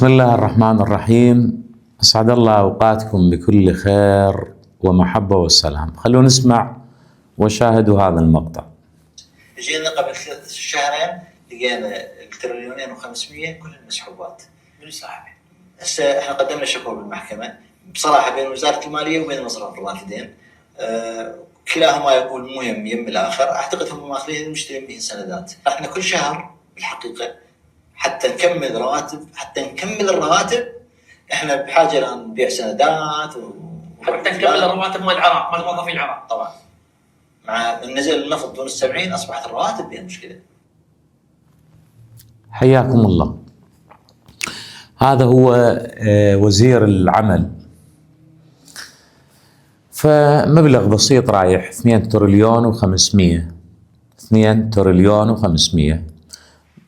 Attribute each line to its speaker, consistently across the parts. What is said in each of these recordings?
Speaker 1: بسم الله الرحمن الرحيم. أسعد الله أوقاتكم بكل خير ومحبة والسلام. خلونا نسمع وشاهدوا هذا المقطع.
Speaker 2: جينا قبل 3 شهرين لقينا التريليونين و500 كل المسحوبات. من صاحبه؟ هسه احنا قدمنا شكوى بالمحكمة بصراحة بين وزارة المالية وبين مصرف الرافدين. كلاهما يقول مو يم الآخر. أعتقد هم ماخذين مشترين به سندات. احنا كل شهر بالحقيقة حتى نكمل الرواتب احنا بحاجه الان نبيع سندات
Speaker 3: حتى نكمل الرواتب مال العراق، مال موظفي العراق.
Speaker 2: طبعا مع نزل النفط دون ال70 اصبحت الرواتب بها مشكله.
Speaker 1: حياكم الله. هذا هو وزير العمل. فمبلغ بسيط رايح 2 تريليون و500 2 تريليون و500.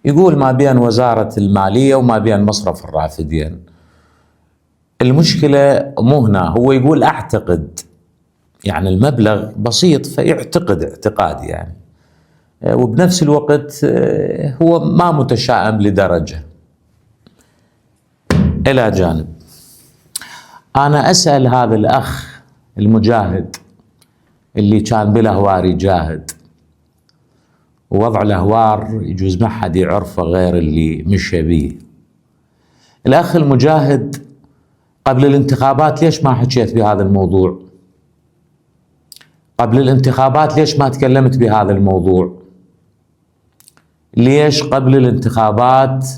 Speaker 1: يقول ما بين وزارة المالية وما بين مصرف الرافدين. المشكلة مو هنا، هو يقول أعتقد، يعني المبلغ بسيط فيعتقد اعتقاد يعني، وبنفس الوقت هو ما متشائم لدرجة. إلى جانب أنا أسأل هذا الأخ المجاهد اللي كان بالأهوار يجاهد، ووضع الأهوار يجوز ما حد يعرفه غير اللي مشى بيه. الأخ المجاهد قبل الانتخابات ليش ما حكيت بهذا الموضوع؟ قبل الانتخابات ليش ما تكلمت بهذا الموضوع؟ ليش قبل الانتخابات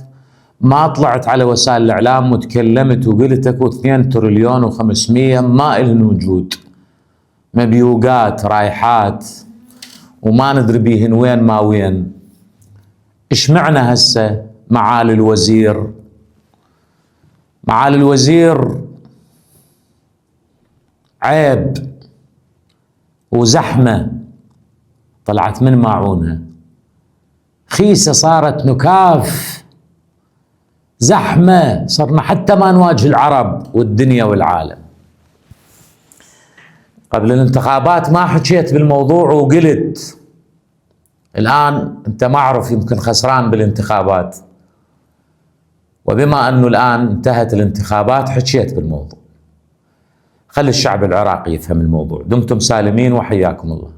Speaker 1: ما طلعت على وسائل الإعلام وتكلمت وقلت اكو 2 تريليون و500 ما إلهن وجود، مبيوقات رايحات وما ندري بيهن وين ما وين. إيش معنى هسه معالي الوزير عيب وزحمة طلعت من ماعونها، خيسة صارت نكاف، زحمة صرنا حتى ما نواجه العرب والدنيا والعالم. قبل الانتخابات ما حكيت بالموضوع وقلت، الآن أنت ما أعرف يمكن خسران بالانتخابات، وبما أنه الآن انتهت الانتخابات حكيت بالموضوع. خلي الشعب العراقي يفهم الموضوع. دمتم سالمين وحياكم الله.